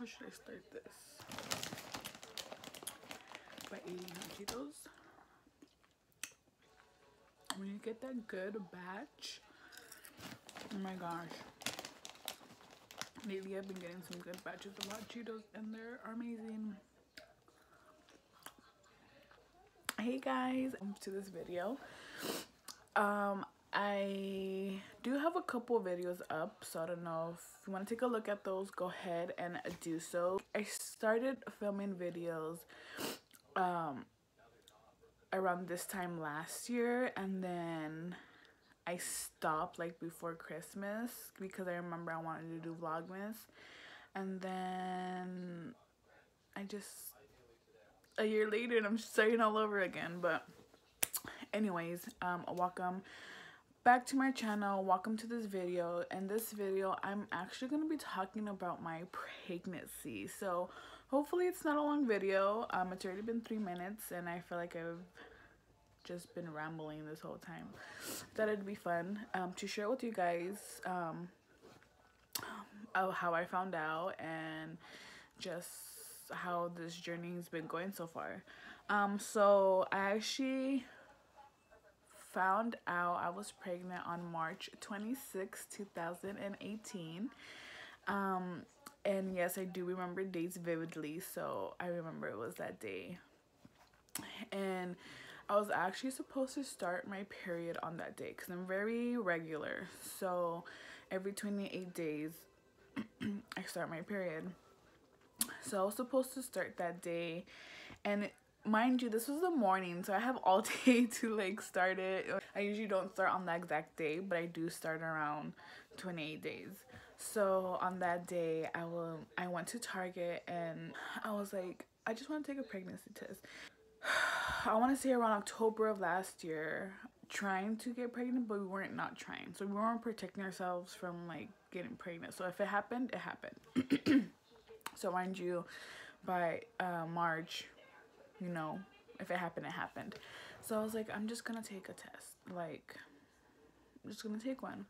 How should I start this? By eating hot Cheetos. When you get that good batch, oh my gosh. Lately I've been getting some good batches of hot Cheetos and they're amazing. Hey guys, welcome to this video. I do have a couple videos up, so I don't know if you want to take a look at those, go ahead and do so. I started filming videos around this time last year, and then I stopped like before Christmas because I remember I wanted to do Vlogmas, and then I just a year later and I'm starting all over again. But anyways, welcome back to my channel. Welcome to this video. In this video I'm actually going to be talking about my pregnancy, so hopefully it's not a long video. It's already been 3 minutes and I feel like I've just been rambling this whole time. Thought it'd be fun to share with you guys how I found out and just how this journey has been going so far. So I actually found out I was pregnant on March 26, 2018. And yes, I do remember dates vividly, so I remember it was that day. And I was actually supposed to start my period on that day because I'm very regular. So every 28 days, I start my period. So I was supposed to start that day, and mind you, this was the morning, so I have all day to like start it. I usually don't start on that exact day, but I do start around 28 days. So on that day, I went to Target and I was like, I just want to take a pregnancy test. I want to say around October of last year, trying to get pregnant, but we weren't not trying. So we weren't protecting ourselves from like getting pregnant. So if it happened, it happened. So mind you, by March, you know, if it happened, it happened. So I was like, I'm just gonna take a test. Like, I'm just gonna take one.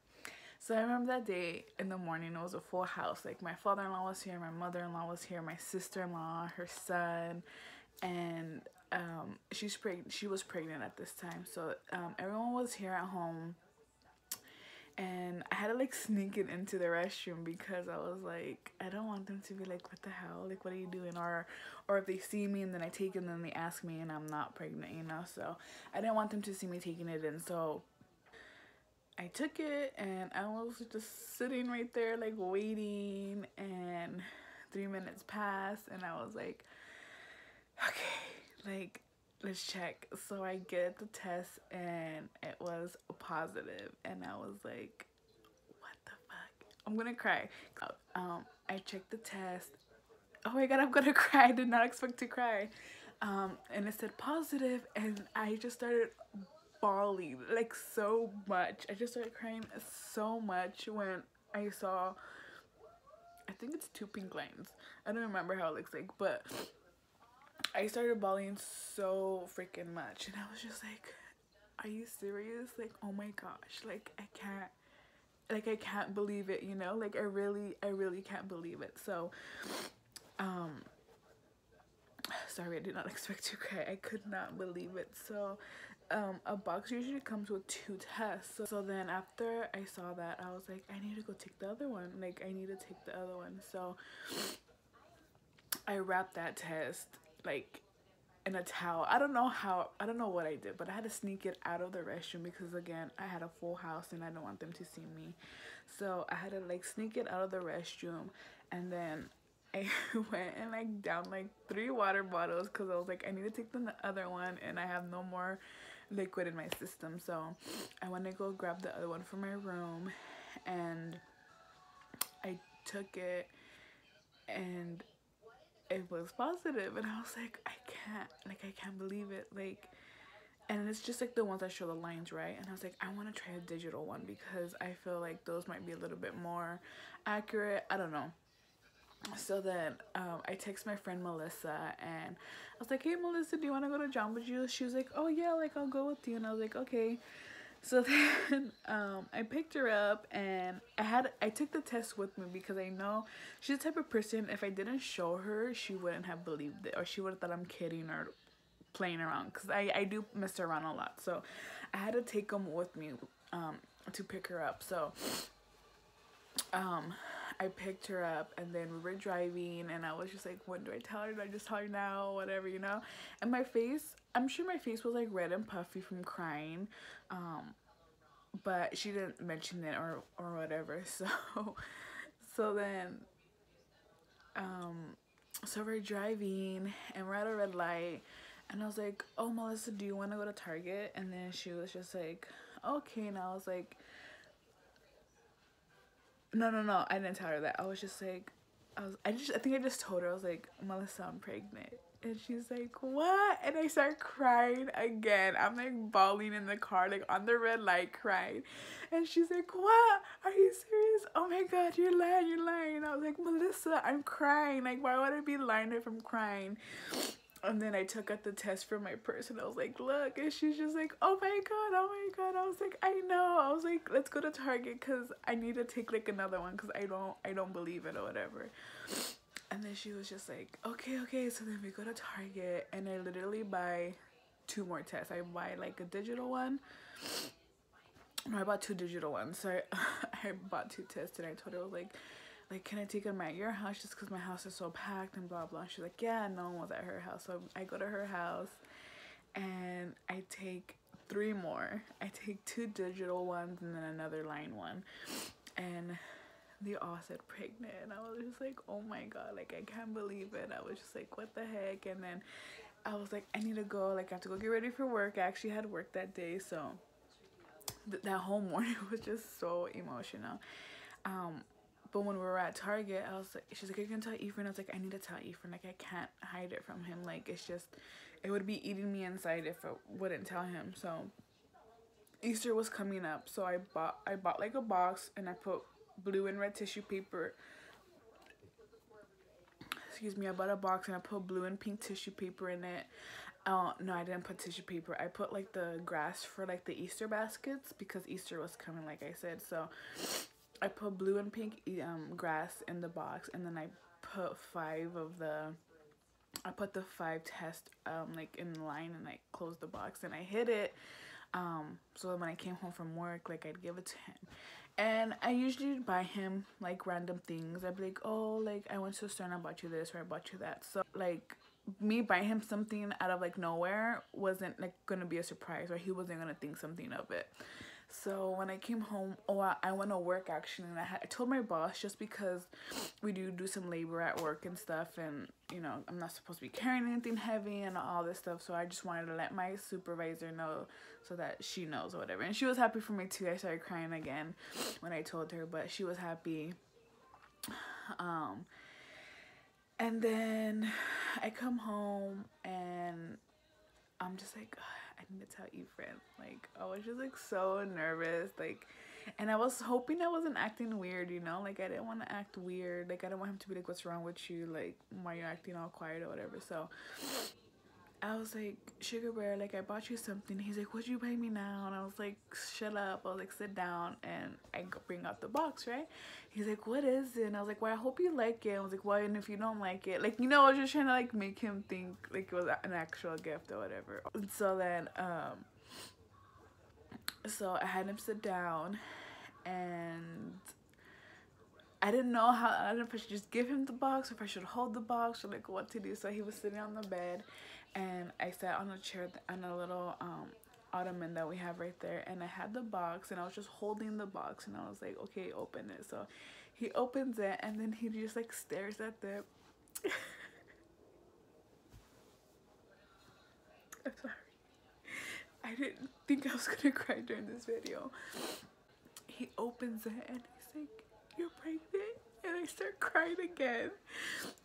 So I remember that day in the morning, it was a full house. Like, my father-in-law was here, my mother-in-law was here, my sister-in-law, her son, and she was pregnant at this time. So everyone was here at home. And I had to like sneak it into the restroom because I was like, I don't want them to be like, what the hell, like, what are you doing? Or if they see me and then I take it and then they ask me and I'm not pregnant, you know. So I didn't want them to see me taking it in. So I took it and I was just sitting right there like waiting, and 3 minutes passed and I was like, okay, like, let's check. So I get the test and it was positive, and I was like, what the fuck? I'm gonna cry. I checked the test. Oh my god, I'm gonna cry. I did not expect to cry. And it said positive, and I just started bawling like so much. I just started crying so much when I saw, I think it's 2 pink lines. I don't remember how it looks like, but I started bawling so freaking much, and I was just like, are you serious? Like, oh my gosh, like, I can't believe it, you know? Like, I really can't believe it. So sorry, I did not expect to cry. I could not believe it. So a box usually comes with 2 tests. So then after I saw that, I was like, I need to go take the other one. Like, I need to take the other one. So I wrapped that test like in a towel. I don't know what I did, but I had to sneak it out of the restroom because, again, I had a full house and I don't want them to see me. So I had to like sneak it out of the restroom, and then I went and like down like 3 water bottles because I was like, I need to take the other one and I have no more liquid in my system. So I went to go grab the other one from my room, and I took it and it was positive, and I was like, I can't believe it. Like, and it's just like the ones that show the lines, right? And I was like, I want to try a digital one because I feel like those might be a little bit more accurate. I don't know. So then I text my friend Melissa and I was like, hey Melissa, do you want to go to Jamba Juice? She was like, oh yeah, like, I'll go with you. And I was like, okay. So then I picked her up, and I took the test with me because I know she's the type of person, if I didn't show her, she wouldn't have believed it, or she would have thought I'm kidding or playing around, because I do mess around a lot. So I had to take them with me to pick her up. So I picked her up, and then we were driving, and I was just like, when do I tell her? Do I just tell her now? Whatever, you know? And my face, I'm sure my face was like red and puffy from crying. But she didn't mention it or whatever. So then so we're driving, and we're at a red light, and I was like, oh, Melissa, do you want to go to Target? And then she was just like, okay. And I was like, no, I didn't tell her that. I was just like, I think I just told her, I was like, Melissa, I'm pregnant. And she's like, what? And I start crying again. I'm like bawling in the car, like on the red light, crying. And she's like, what? Are you serious? Oh my God, you're lying. And I was like, Melissa, I'm crying. Like, why would I be lying if I'm crying? And then I took out the test from my purse, and I was like, look. And she's just like, oh my God. I was like, I know. I was like, let's go to Target, because I need to take like another one, because I don't believe it or whatever. And then she was just like, okay. So then we go to Target, and I literally buy 2 more tests. I buy like a digital one. No, I bought 2 digital ones. So I bought 2 tests, and I told her, I was like, can I take them at your house, just because my house is so packed and blah blah. She's like, yeah, no one was at her house. So I go to her house, and I take 3 more. I take 2 digital ones and then another line one, and they all said pregnant. And I was just like, oh my God, like, I can't believe it. I was just like, what the heck? And then I was like, I need to go, like, I have to go get ready for work. I actually had work that day, so that whole morning was just so emotional. But when we were at Target, I was like, she's like, you can tell Ephraim. I was like, I need to tell Ephraim. Like, I can't hide it from him. Like, it's just, it would be eating me inside if I wouldn't tell him. So Easter was coming up, so I bought like a box, and I put blue and red tissue paper. Excuse me, I bought a box, and I put blue and pink tissue paper in it. Oh, no, I didn't put tissue paper. I put like the grass for like the Easter baskets, because Easter was coming, like I said. So I put blue and pink grass in the box, and then I put 5 of the, I put the 5 tests like in line, and I closed the box, and I hid it so that when I came home from work, like, I'd give it to him. And I usually buy him like random things. I'd be like, oh, like, I went to the store and I bought you this, or I bought you that. So like, me buying him something out of like nowhere wasn't like gonna be a surprise, or he wasn't gonna think something of it. So when I came home, I went to work actually, and I told my boss, just because we do some labor at work and stuff, and you know, I'm not supposed to be carrying anything heavy and all this stuff, so I just wanted to let my supervisor know, so that she knows or whatever. And she was happy for me too. I started crying again when I told her, but she was happy. And then I come home, and I'm just like, I need to tell Ephraim. Like, I was just like so nervous, like, and I was hoping I wasn't acting weird, you know, like, I didn't want to act weird. Like, I didn't want him to be like, what's wrong with you, like, why you're acting all quiet or whatever. So I was like, Sugar Bear, like, I bought you something. He's like, what'd you buy me now? And I was like, shut up. I was like, sit down. And I bring out the box, right? He's like, what is it? And I was like, well, I hope you like it. I was like, well, and if you don't like it, like, you know, I was just trying to like make him think like it was an actual gift or whatever. And so then so I had him sit down, and I didn't know how, I don't know if I should just give him the box, or if I should hold the box, or like what to do. So he was sitting on the bed, and I sat on a chair, on a little ottoman that we have right there, and I had the box, and I was just holding the box, and I was like, okay, open it. So he opens it, and then he just like stares at the I'm sorry, I didn't think I was gonna cry during this video. He opens it, and he's like, you're pregnant? And I start crying again.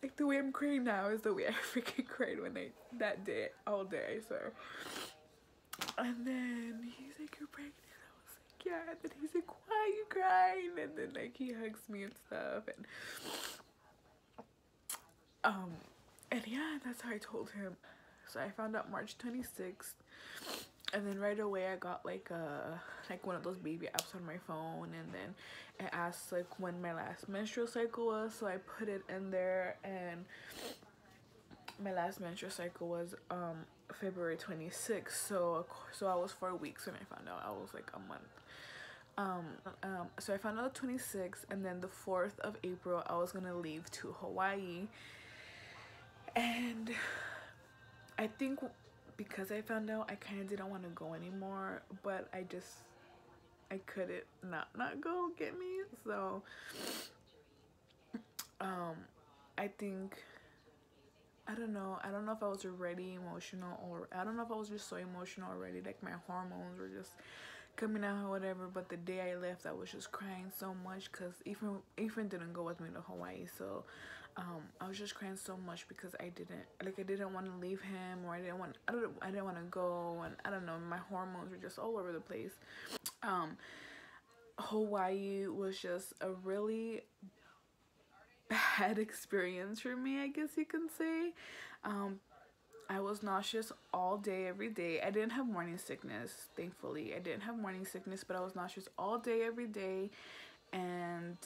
Like, the way I'm crying now is the way I freaking cried when that day, all day, I swear. And then he's like, you're pregnant? I was like, yeah. And then he's like, why are you crying? And then like, he hugs me and stuff, and yeah, that's how I told him. So I found out March 26th. And then right away I got like one of those baby apps on my phone, and then it asked like when my last menstrual cycle was, so I put it in there, and my last menstrual cycle was February 26th. So I was 4 weeks when I found out. I was like a month. So I found out the 26th, and then the 4th of April I was gonna leave to Hawaii. And I think because I found out, I kind of didn't want to go anymore, but I couldn't not go, get me. So um I think, I don't know if I was already emotional, or I don't know if I was just so emotional already, like my hormones were just coming out or whatever. But the day I left, I was just crying so much because Ethan didn't go with me to Hawaii. So I was just crying so much because I didn't want to leave him, or I didn't want to go, and I don't know, my hormones were just all over the place. um Hawaii was just a really bad experience for me, I guess you can say. um I was nauseous all day, every day. I didn't have morning sickness, thankfully. I didn't have morning sickness, but I was nauseous all day, every day. And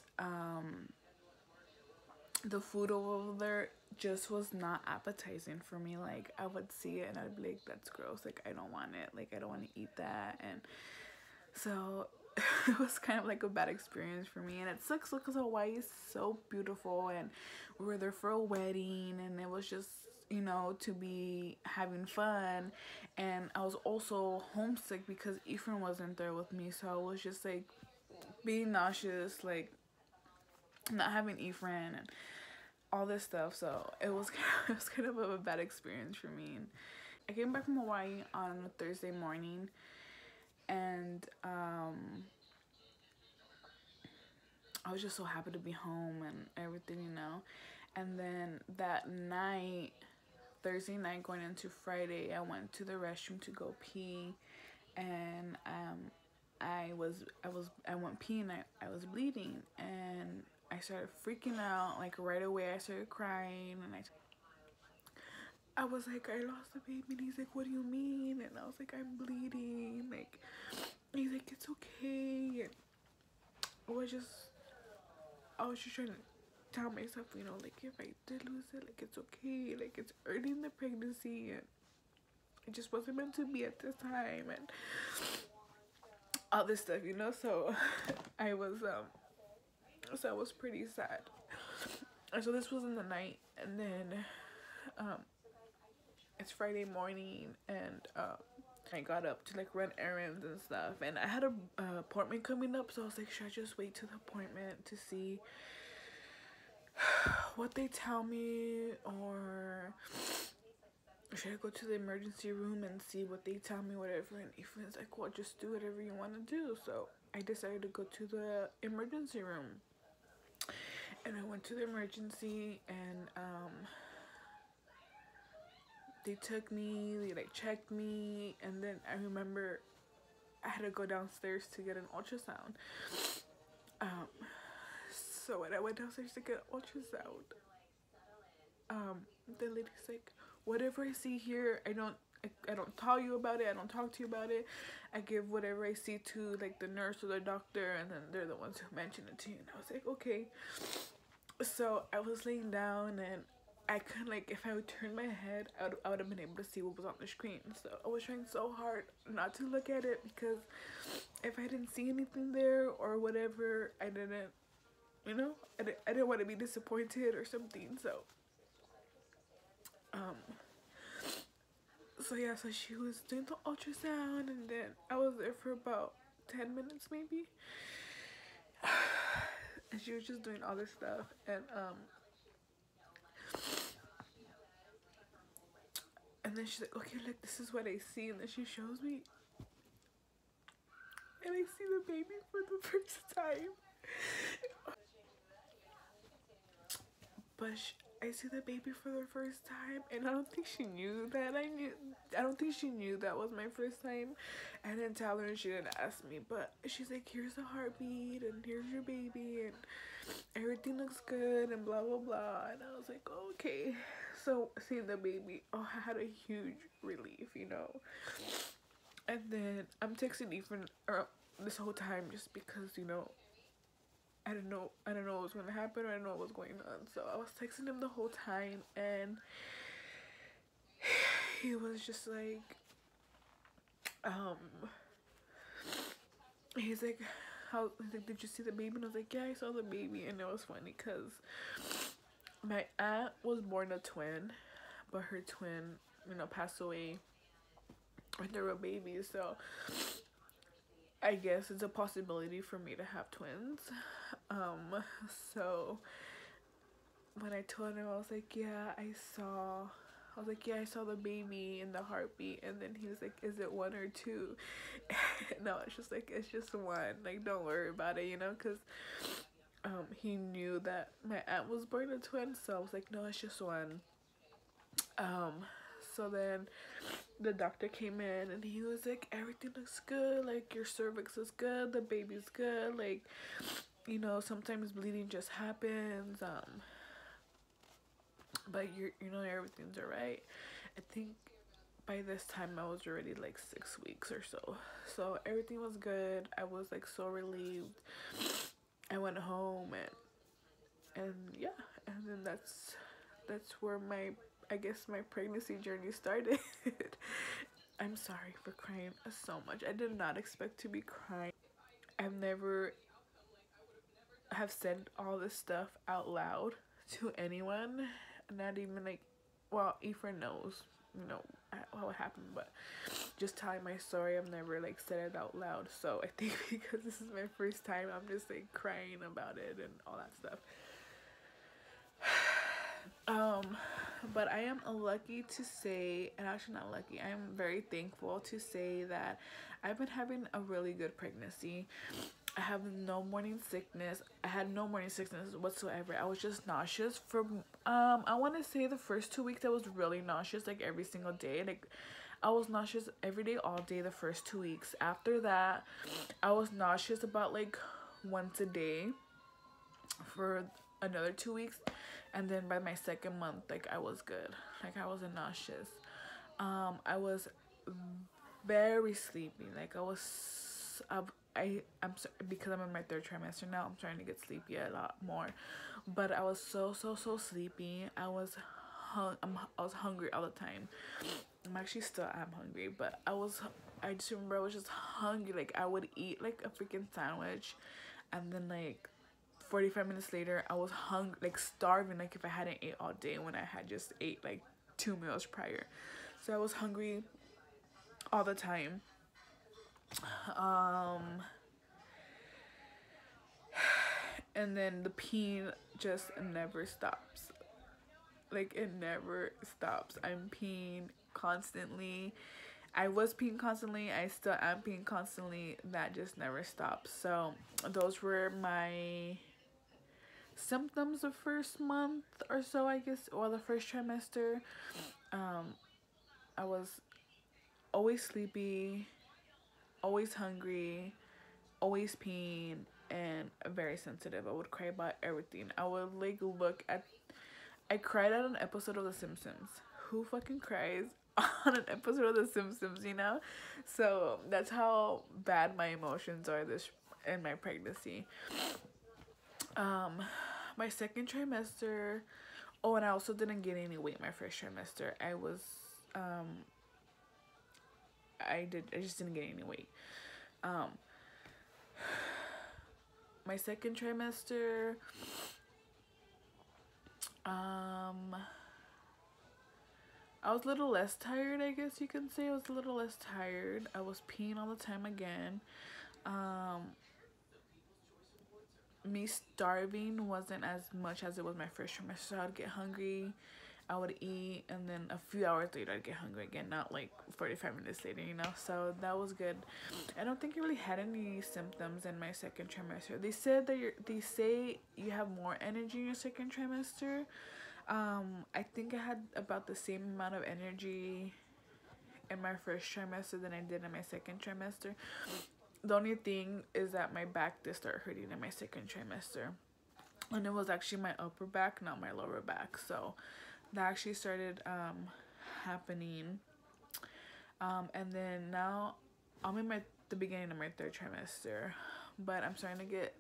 the food over there just was not appetizing for me. Like, I would see it and I'd be like, that's gross. Like, I don't want it. Like, I don't want to eat that. And so it was kind of like a bad experience for me. And it sucks because Hawaii is so beautiful, and we were there for a wedding, and it was just, to be having fun. And I was also homesick because Ephraim wasn't there with me, so I was just like being nauseous, like not having Ephraim and all this stuff. So it was kind of a bad experience for me. And I came back from Hawaii on a Thursday morning, and I was just so happy to be home and everything. And then that night, Thursday night going into Friday, I went to the restroom to go pee, and I went pee, and I was bleeding, and I started freaking out. Like, right away I started crying, and I was like, I lost the baby. And he's like, what do you mean? And I was like, I'm bleeding. Like, he's like, it's okay. And I was just trying to tell myself, like, if I did lose it, like, it's okay. Like, it's early in the pregnancy, and it just wasn't meant to be at this time, and all this stuff. So I was pretty sad. And so this was in the night, and then it's Friday morning, and I got up to like run errands and stuff, and I had a appointment coming up. So I was like, should I just wait to the appointment to see what they tell me, or should I go to the emergency room and see what they tell me, whatever? And Ethan's like, well, just do whatever you want to do. So I decided to go to the emergency room, and I went to the emergency, and they took me, they like checked me, and then I remember I had to go downstairs to get an ultrasound. So when I went downstairs to get an ultrasound, the lady's like, whatever I see here, I don't tell you about it, I don't talk to you about it. I give whatever I see to like the nurse or the doctor, and then they're the ones who mention it to you. And I was like, okay. So I was laying down, and I couldn't, like, if I would turn my head, I would have been able to see what was on the screen. So I was trying so hard not to look at it, because if I didn't see anything there or whatever, I didn't want to be disappointed or something. So yeah, so she was doing the ultrasound, and then I was there for about 10 minutes maybe. And she was just doing all this stuff, and then she's like, okay, look, this is what I see. And then she shows me, and I see the baby for the first time. But I see the baby for the first time, and I don't think she knew that I don't think she knew that was my first time. I didn't tell her, and she didn't ask me, but she's like, here's the heartbeat, and here's your baby, and everything looks good, and blah blah blah. And I was like, oh, okay. So seeing the baby, I had a huge relief. And then I'm texting Ethan this whole time just because, you know, I don't know what was gonna happen, or I don't know what was going on. So I was texting him the whole time, and he was just like, um, he's like, he's like, did you see the baby? And I was like, yeah, I saw the baby. And it was funny because my aunt was born a twin, but her twin, you know, passed away when they were babies. So I guess it's a possibility for me to have twins. So when I told him, I was like, yeah, I was like, yeah, I saw the baby and the heartbeat. And then he was like, is it one or two? No, it's just like, it's just one. Like, don't worry about it, you know, because he knew that my aunt was born a twin. So I was like, no, it's just one. Um, so then the doctor came in and he was like, everything looks good. Like, your cervix is good. The baby's good. Like, you know, sometimes bleeding just happens. But you know, everything's alright. I think by this time I was already like 6 weeks or so. So everything was good. I was like so relieved. I went home, and yeah, and then that's where my, I guess, my pregnancy journey started. I'm sorry for crying so much. I did not expect to be crying. I've never have said all this stuff out loud to anyone. Not even like, well, Ephraim knows, you know, what happened, but just telling my story, I've never like said it out loud. So I think because this is my first time, I'm just like crying about it and all that stuff. But I am lucky to say, and actually not lucky, I am very thankful to say that I've been having a really good pregnancy. I have no morning sickness. I had no morning sickness whatsoever. I was just nauseous for I want to say the first 2 weeks I was really nauseous, like every single day. Like, I was nauseous every day all day the first 2 weeks. After that, I was nauseous about like once a day for another 2 weeks, and then by my second month, like, I was good. Like, I wasn't nauseous. I was very sleepy. Like, I'm so, because I'm in my third trimester now, I'm trying to get sleepy a lot more. But I was so sleepy. I was hungry all the time. I'm actually still am hungry, but I just remember I was just hungry. Like, I would eat like a freaking sandwich, and then like 45 minutes later I was hungry, like starving, like if I hadn't ate all day when I had just ate like 2 meals prior. So I was hungry all the time. And then the peeing just never stops. Like, it never stops. I'm peeing constantly. I was peeing constantly. I still am peeing constantly. That just never stops. So those were my symptoms the first month or so, I guess, or the first trimester. I was always sleepy, always hungry, always peeing, and very sensitive. I would cry about everything. I would like look at, I cried at an episode of The Simpsons. Who fucking cries on an episode of The Simpsons, you know? So that's how bad my emotions are this in my pregnancy. My second trimester, oh, and I also didn't gain any weight my first trimester. I just didn't gain any weight. My second trimester, I was a little less tired, I guess you can say. I was a little less tired. I was peeing all the time again. Me starving wasn't as much as it was my first trimester. I'd get hungry, I would eat, and then a few hours later I'd get hungry again, not like 45 minutes later, you know? So that was good. I don't think I really had any symptoms in my second trimester. They said that they say you have more energy in your second trimester. I think I had about the same amount of energy in my first trimester than I did in my second trimester. The only thing is that my back did start hurting in my second trimester. And it was actually my upper back, not my lower back. So that actually started happening. And then now I'm in the beginning of my third trimester, but I'm starting to get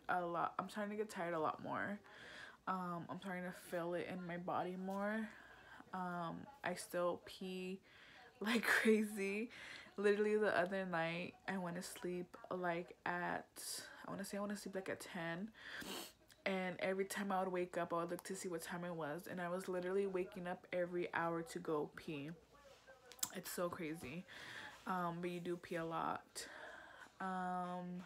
tired a lot more. I'm starting to feel it in my body more. I still pee like crazy. Literally the other night I went to sleep like at, I want to sleep like at 10, and every time I would wake up I would look to see what time it was, and I was literally waking up every hour to go pee. It's so crazy. But you do pee a lot. I'm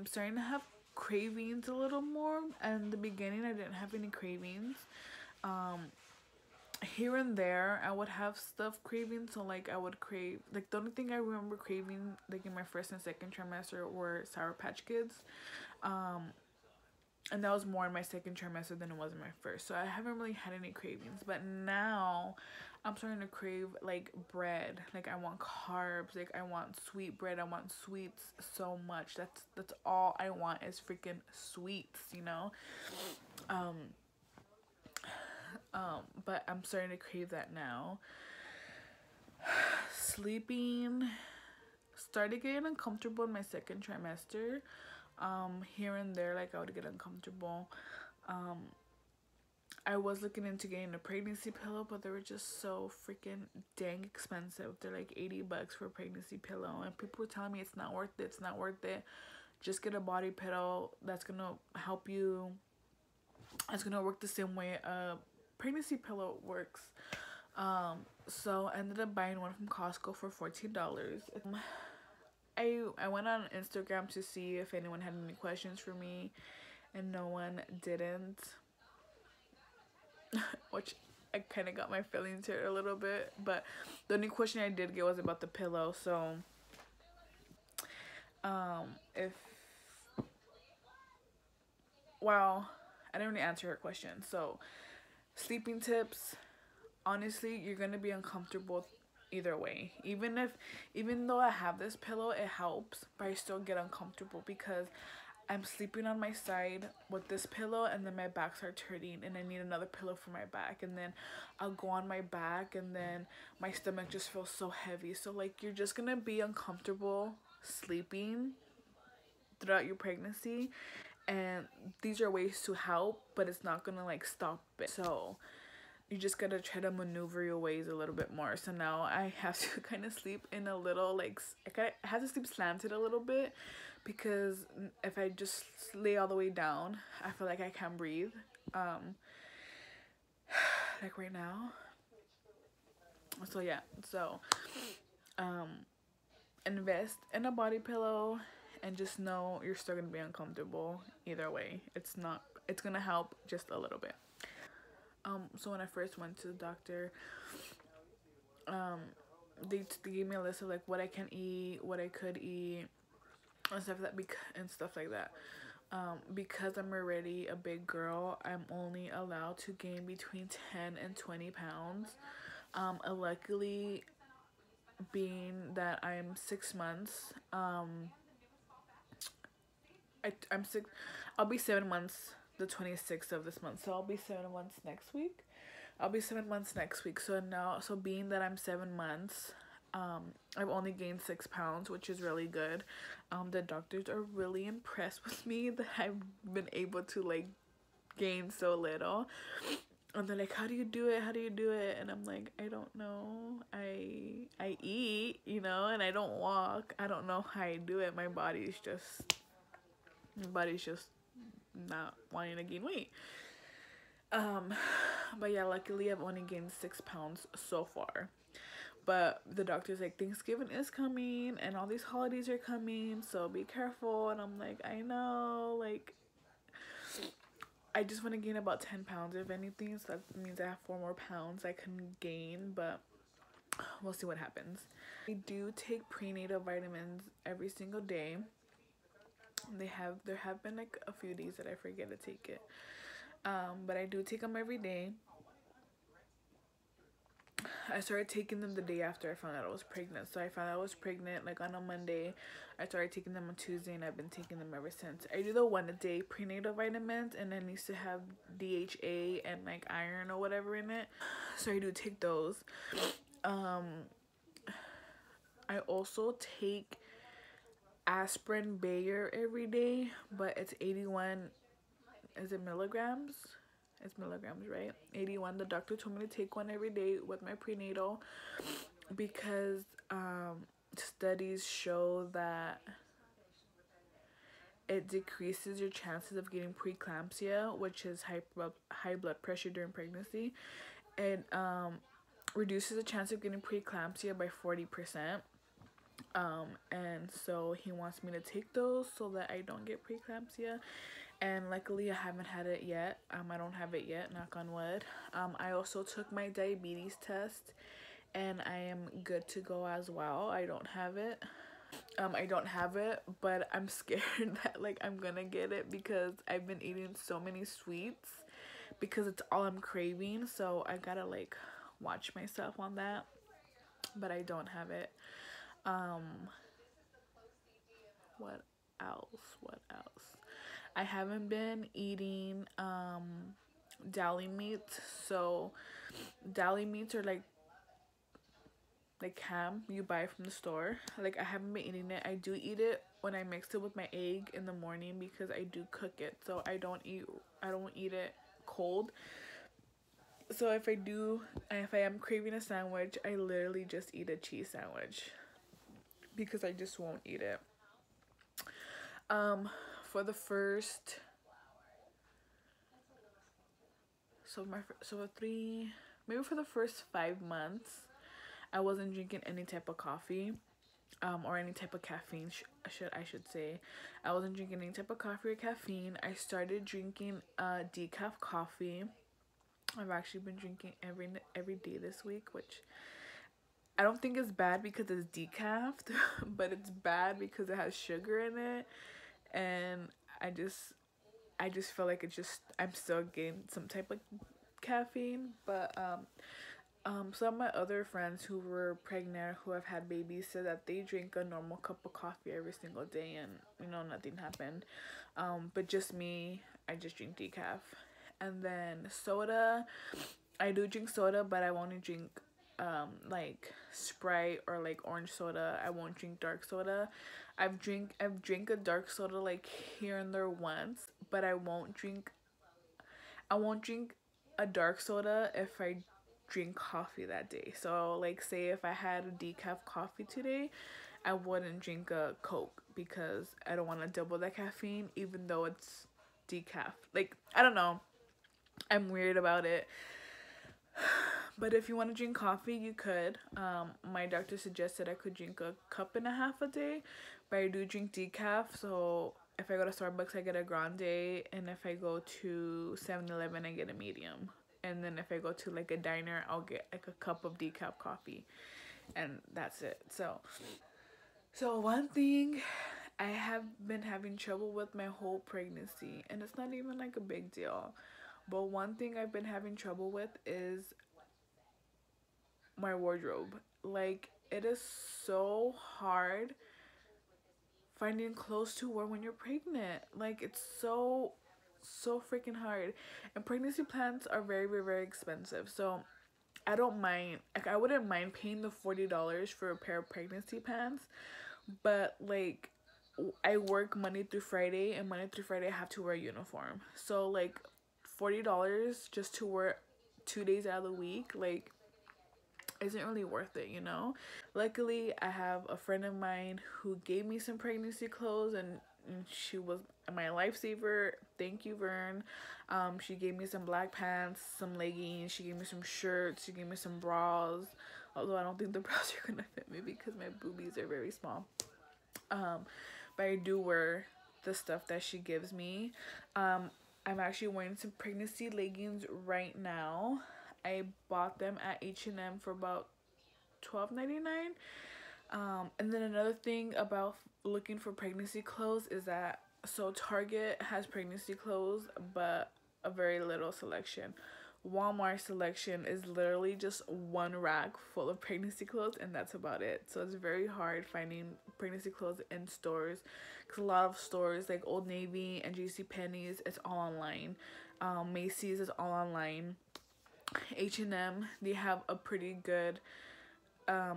starting to have cravings a little more. In the beginning I didn't have any cravings. Here and there I would have stuff cravings, so like I would crave, like the only thing I remember craving like in my first and second trimester were Sour Patch Kids, and that was more in my second trimester than it was in my first, so I haven't really had any cravings. But now I'm starting to crave like bread, like I want carbs, like I want sweet bread, I want sweets so much. That's all I want is freaking sweets, you know. But I'm starting to crave that now. Sleeping started getting uncomfortable in my second trimester. Here and there, like I would get uncomfortable. I was looking into getting a pregnancy pillow, but they were just so freaking dang expensive. They're like $80 for a pregnancy pillow, and people were telling me it's not worth it. It's not worth it. Just get a body pillow that's gonna help you. It's gonna work the same way a pregnancy pillow works. So I ended up buying one from Costco for $14. I went on Instagram to see if anyone had any questions for me, and no one didn't. Which I kind of got my feelings hurt a little bit, but the only question I did get was about the pillow. So if, well, I didn't really answer her question. So sleeping tips, honestly, you're gonna be uncomfortable either way. Even though I have this pillow, it helps, but I still get uncomfortable because I'm sleeping on my side with this pillow, and then my back starts hurting and I need another pillow for my back, and then I'll go on my back and then my stomach just feels so heavy. So like you're just gonna be uncomfortable sleeping throughout your pregnancy, and these are ways to help, but it's not gonna like stop it. So you just gotta try to maneuver your ways a little bit more. So now I have to kind of sleep in a little like, I have to sleep slanted a little bit, because if I just lay all the way down, I feel like I can't breathe. Like right now. So yeah, so invest in a body pillow, and just know you're still gonna be uncomfortable either way. It's gonna help just a little bit. So when I first went to the doctor, they gave me a list of like what I can eat, what I could eat, and stuff like that. Because I'm already a big girl, I'm only allowed to gain between 10 and 20 pounds. Luckily, being that I'm 6 months, I'm 6. I'll be 7 months the 26th of this month, so I'll be 7 months next week. So being that I'm 7 months, I've only gained 6 pounds, which is really good. The doctors are really impressed with me that I've been able to like gain so little. And they're like, how do you do it? And I'm like, I don't know. I eat, you know, and I don't walk. I don't know how I do it. My body's just not wanting to gain weight. But yeah, luckily I've only gained 6 pounds so far. But the doctor's like, Thanksgiving is coming and all these holidays are coming, so be careful. And I'm like, I know, like, I just want to gain about 10 pounds if anything, so that means I have 4 more pounds I can gain, but we'll see what happens. I do take prenatal vitamins every single day. There have been like a few days that I forget to take it, but I do take them every day. I started taking them the day after I found out I was pregnant. So I found out I was pregnant like on a Monday. I started taking them on Tuesday, and I've been taking them ever since. I do the 1-a-day prenatal vitamins, and it needs to have DHA and like iron or whatever in it. So I do take those. I I also take aspirin Bayer every day, but it's 81, is it milligrams? It's milligrams, right? 81. The doctor told me to take one every day with my prenatal because studies show that it decreases your chances of getting preeclampsia, which is high blood pressure during pregnancy. It reduces the chance of getting preeclampsia by 40%. And so he wants me to take those so that I don't get preeclampsia. And luckily I haven't had it yet. I don't have it yet, knock on wood. I also took my diabetes test and I am good to go as well. I don't have it. But I'm scared that like I'm gonna get it because I've been eating so many sweets because it's all I'm craving. So I gotta like watch myself on that. But I don't have it. What else? What else? I haven't been eating deli meats. So deli meats are like ham you buy from the store. Like I haven't been eating it. I do eat it when I mix it with my egg in the morning because I do cook it. So I don't eat it cold. So if I am craving a sandwich, I literally just eat a cheese sandwich because I just won't eat it. For the first for the first 5 months, I wasn't drinking any type of coffee, or any type of caffeine. I should say, I wasn't drinking any type of coffee or caffeine. I started drinking decaf coffee. I've actually been drinking every day this week, which I don't think is bad because it's decaf, but it's bad because it has sugar in it, and I just feel like I'm still getting some type of caffeine. But some of my other friends who were pregnant, who have had babies, said that they drink a normal cup of coffee every single day and nothing happened. But just me, I just drink decaf. And then soda, I do drink soda, but I won't drink like Sprite or like orange soda. I won't drink dark soda. I've drink a dark soda like here and there once, but I won't drink a dark soda if I drink coffee that day. So like say if I had a decaf coffee today, I wouldn't drink a Coke because I don't want to double that caffeine even though it's decaf. Like I don't know. I'm weird about it. But if you want to drink coffee, you could. My doctor suggested I could drink a cup and a half a day, but I do drink decaf. So if I go to Starbucks, I get a grande, and if I go to 7-Eleven, I get a medium. And then if I go to like a diner, I'll get like a cup of decaf coffee, and that's it. So one thing I have been having trouble with my whole pregnancy, and it's not even like a big deal, but one thing I've been having trouble with is my wardrobe. Like it is so hard finding clothes to wear when you're pregnant. Like it's so freaking hard. And pregnancy plans are very, very, very expensive. So I don't mind, like I wouldn't mind paying the $40 for a pair of pregnancy pants, but like I work Monday through Friday, and Monday through Friday I have to wear a uniform. So like $40 just to wear 2 days out of the week, like isn't really worth it, Luckily, I have a friend of mine who gave me some pregnancy clothes, and she was my lifesaver. Thank you, Vern. She gave me some black pants, some leggings, she gave me some shirts, she gave me some bras, although I don't think the bras are gonna fit me because my boobies are very small. But I do wear the stuff that she gives me. I'm actually wearing some pregnancy leggings right now. I bought them at H&M for about $12.99. And then another thing about looking for pregnancy clothes is that, so Target has pregnancy clothes, but a very little selection. Walmart selection is literally just one rack full of pregnancy clothes, and that's about it. So it's very hard finding pregnancy clothes in stores, because a lot of stores like Old Navy and JCPenney's, it's all online. Macy's is all online. H&M, they have a pretty good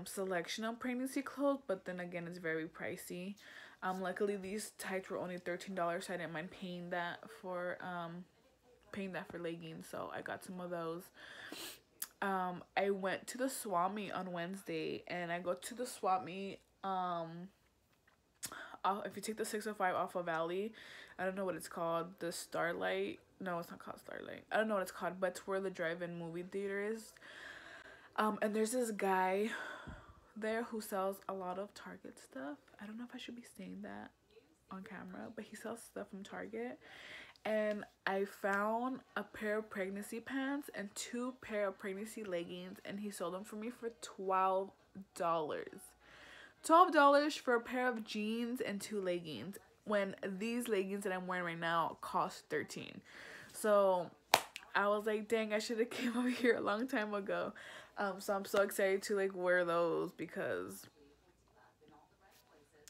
selection of pregnancy clothes, but then again it's very pricey. Luckily these tights were only $13, so I didn't mind paying that for leggings, so I got some of those. I went to the swap meet on Wednesday, and I go to the swap meet if you take the 605 off of Valley. I don't know what it's called, the Starlight. No, it's not called Starlight. I don't know what it's called, but it's where the drive-in movie theater is. And there's this guy there who sells a lot of Target stuff. I don't know if I should be saying that on camera, but he sells stuff from Target. And I found a pair of pregnancy pants and 2 pair of pregnancy leggings, and he sold them for me for $12. $12 for a pair of jeans and 2 leggings, when these leggings that I'm wearing right now cost $13. So I was like, dang, I should have came over here a long time ago. So I'm so excited to like wear those, because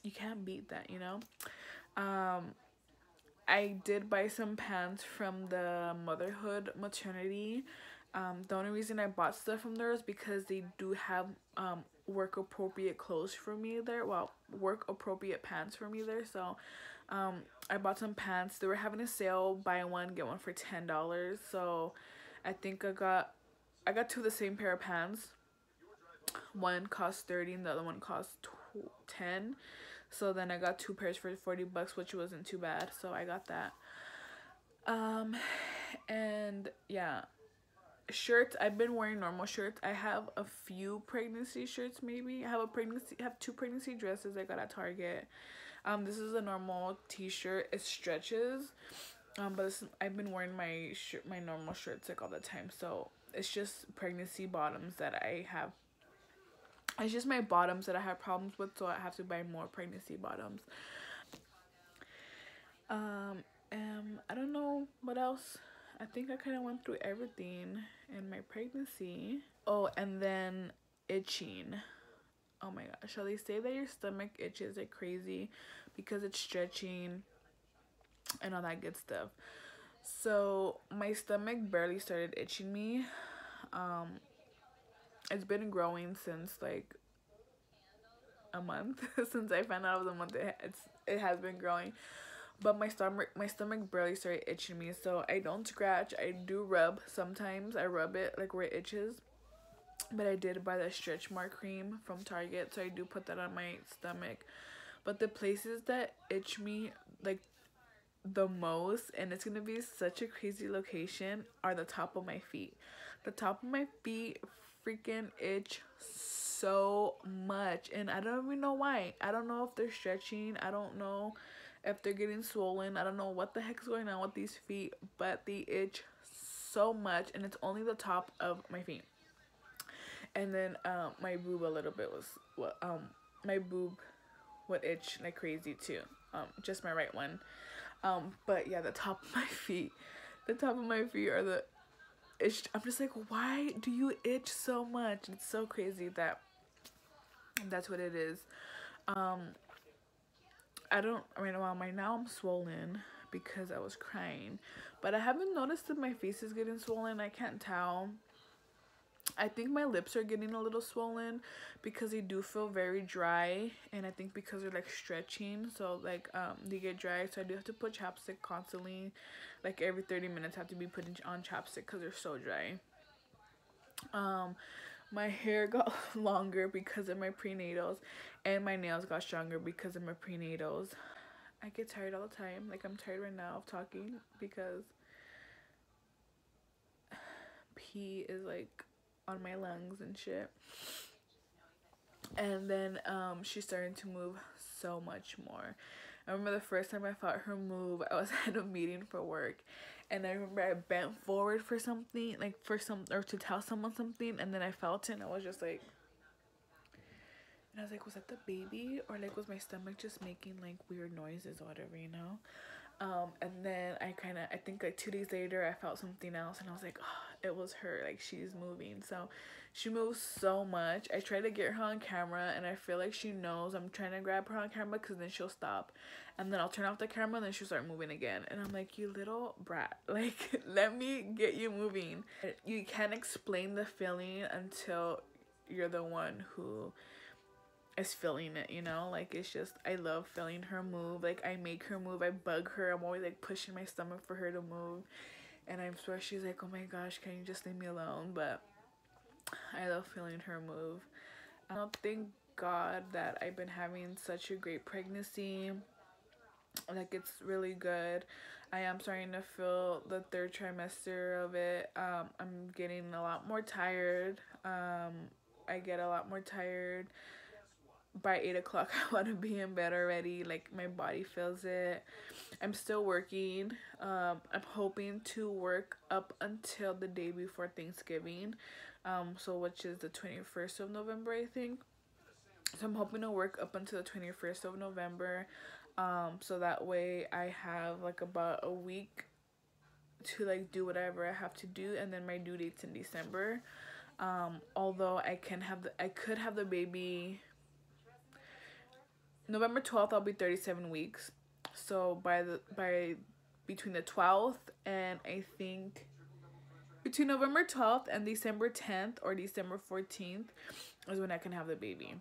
you can't beat that, you know. I did buy some pants from the Motherhood maternity. The only reason I bought stuff from there is because they do have work appropriate clothes for me there. Well, work appropriate pants for me there. So I bought some pants. They were having a sale, buy one get one for $10. So I think I got 2 of the same pair of pants. One cost 30 and the other one cost 10. So then I got 2 pairs for $40, which wasn't too bad. So I got that. And yeah, shirts, I've been wearing normal shirts. I have a few pregnancy shirts. Maybe I have 2 pregnancy dresses I got at Target. This is a normal t-shirt. It stretches, but I've been wearing my normal shirts like all the time. So it's just pregnancy bottoms that I have. It's just my bottoms that I have problems with, so I have to buy more pregnancy bottoms. I don't know what else. I think I kind of went through everything in my pregnancy. Oh, and then itching. Oh my gosh. So they say that your stomach itches like crazy because it's stretching and all that good stuff. So my stomach barely started itching me. It's been growing since like a month. Since I found out it was a month, it has been growing. But my stomach barely started itching me, so I don't scratch. I do rub sometimes. I rub it like where it itches. But I did buy the stretch mark cream from Target, so I do put that on my stomach. But the places that itch me like the most, and it's gonna be such a crazy location, are the top of my feet. The top of my feet freaking itch so much, and I don't even know why. I don't know if they're stretching. I don't know if they're getting swollen. I don't know what the heck is going on with these feet, but they itch so much, and it's only the top of my feet. And then my boob a little bit was my boob would itch like crazy too. Just my right one. But yeah, the top of my feet are the itch. I'm just like, why do you itch so much? It's so crazy that's what it is. Now I'm swollen because I was crying, but I haven't noticed that my face is getting swollen. I can't tell. I think my lips are getting a little swollen because they do feel very dry, and I think because they're like stretching, so like they get dry, so I do have to put chapstick constantly. Like every 30 minutes I have to be putting on chapstick because they're so dry. My hair got longer because of my prenatals, and my nails got stronger because of my prenatals. I get tired all the time. Like I'm tired right now of talking because pee is like on my lungs and shit. And then she's starting to move so much more. I remember the first time I felt her move, I was at a meeting for work, and I remember I bent forward for something, like or to tell someone something, and then I felt it, and I was just like, and I was like, was that the baby, or like was my stomach just making like weird noises or whatever, you know? And then I think like 2 days later I felt something else, and I was like, oh, it was her, like she's moving. So she moves so much. I try to get her on camera, and I feel like she knows I'm trying to grab her on camera, because then she'll stop, and then I'll turn off the camera, and then she'll start moving again, and I'm like, you little brat, like let me get you moving. You can't explain the feeling until you're the one who is feeling it, you know? Like, it's just, I love feeling her move. Like, I make her move, I bug her, I'm always like pushing my stomach for her to move, and I'm sure she's like, oh my gosh, can you just leave me alone? But I love feeling her move. Thank God that I've been having such a great pregnancy. Like, it's really good. I am starting to feel the third trimester of it. I'm getting a lot more tired. I get a lot more tired. By 8 o'clock, I want to be in bed already. Like, my body feels it. I'm still working. I'm hoping to work up until the day before Thanksgiving. So which is the 21st of November, I think. So I'm hoping to work up until the 21st of November. So that way I have like about a week to like do whatever I have to do, and then my due date's in December. Although I could have the baby November 12th. I'll be 37 weeks. So by between the 12th and I think between November 12th and December 10th or December 14th is when I can have the baby.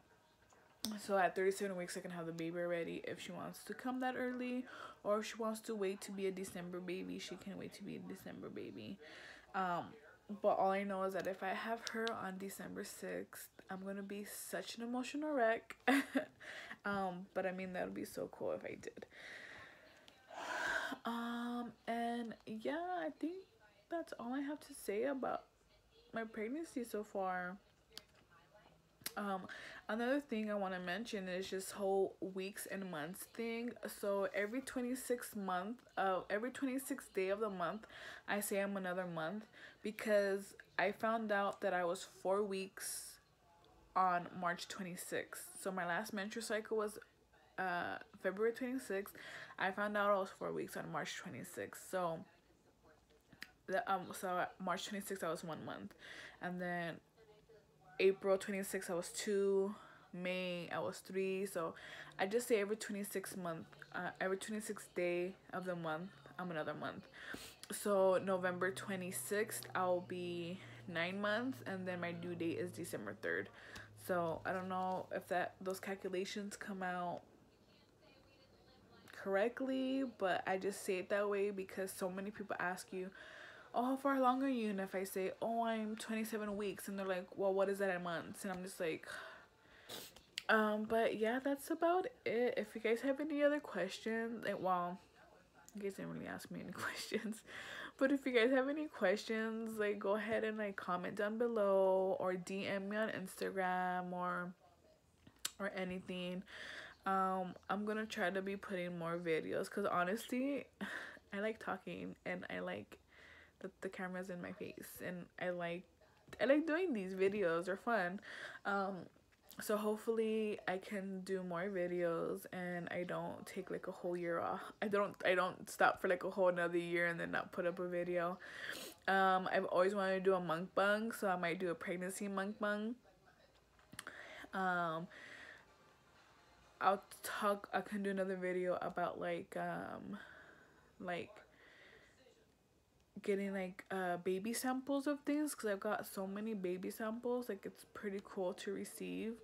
So at 37 weeks, I can have the baby already. If she wants to come that early, or if she wants to wait to be a December baby, she can wait to be a December baby. But all I know is that if I have her on December 6th, I'm going to be such an emotional wreck. But I mean, that would be so cool if I did. And yeah, I think that's all I have to say about my pregnancy so far. Another thing I want to mention is just whole weeks and months thing. So every 26th day of the month, I say I'm another month, because I found out that I was 4 weeks on March 26th. So my last menstrual cycle was February 26th. I found out I was 4 weeks on March 26th. So March 26th I was 1 month, and then April 26th I was 2, May I was 3. So I just say every 26th day of the month I'm another month. So November 26th I'll be 9 months, and then my due date is December 3rd. So I don't know if those calculations come out correctly, but I just say it that way because so many people ask you, oh, how far along are you? And if I say, oh, I'm 27 weeks, and they're like, well, what is that in months? And I'm just like, but yeah, that's about it. If you guys have any other questions, well, you guys didn't really ask me any questions, but if you guys have any questions, like, go ahead and like comment down below, or DM me on Instagram, or anything. I'm gonna try to be putting more videos, because honestly, I like talking, and I like the camera's in my face, and I like doing these videos. They're fun. So hopefully I can do more videos, and I don't take like a whole year off. I don't stop for like a whole another year and then not put up a video. I've always wanted to do a mukbang, so I might do a pregnancy mukbang. I can do another video about like getting like baby samples of things, because I've got so many baby samples. Like, it's pretty cool to receive.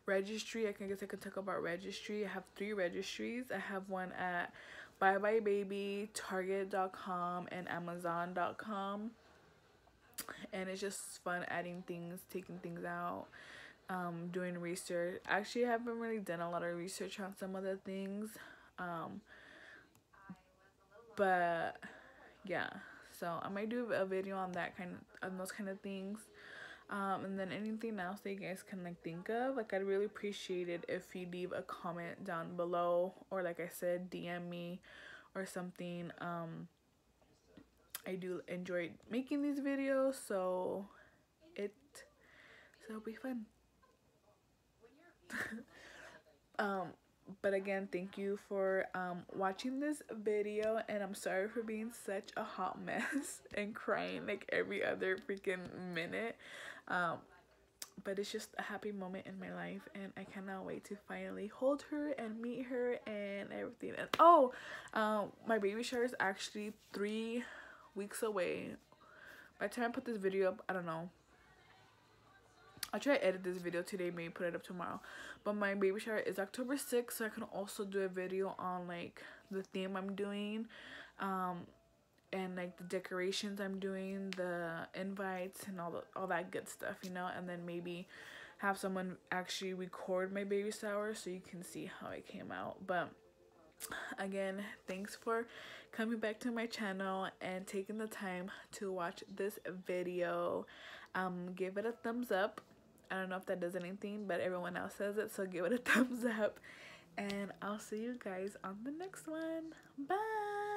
Registry, I guess I could talk about registry. I have 3 registries. I have one at buybuy BABY, Target.com, and Amazon.com, and it's just fun adding things, taking things out, doing research. Actually, I haven't really done a lot of research on some of the things, but yeah, so I might do a video on those kind of things. And then anything else that you guys can like think of, like, I'd really appreciate it if you leave a comment down below, or like I said, DM me or something. I do enjoy making these videos, so it'll be fun. But again, thank you for watching this video, and I'm sorry for being such a hot mess and crying like every other freaking minute. But it's just a happy moment in my life, and I cannot wait to finally hold her and meet her and everything. And my baby shower is actually 3 weeks away. By the time I put this video up, I don't know, I'll try to edit this video today, maybe put it up tomorrow. But my baby shower is October 6th, so I can also do a video on like the theme I'm doing, and like the decorations I'm doing, the invites and all that good stuff, you know. And then maybe have someone actually record my baby shower so you can see how it came out. But again, thanks for coming back to my channel and taking the time to watch this video. Give it a thumbs up. I don't know if that does anything, but everyone else says it, so give it a thumbs up. And I'll see you guys on the next one. Bye.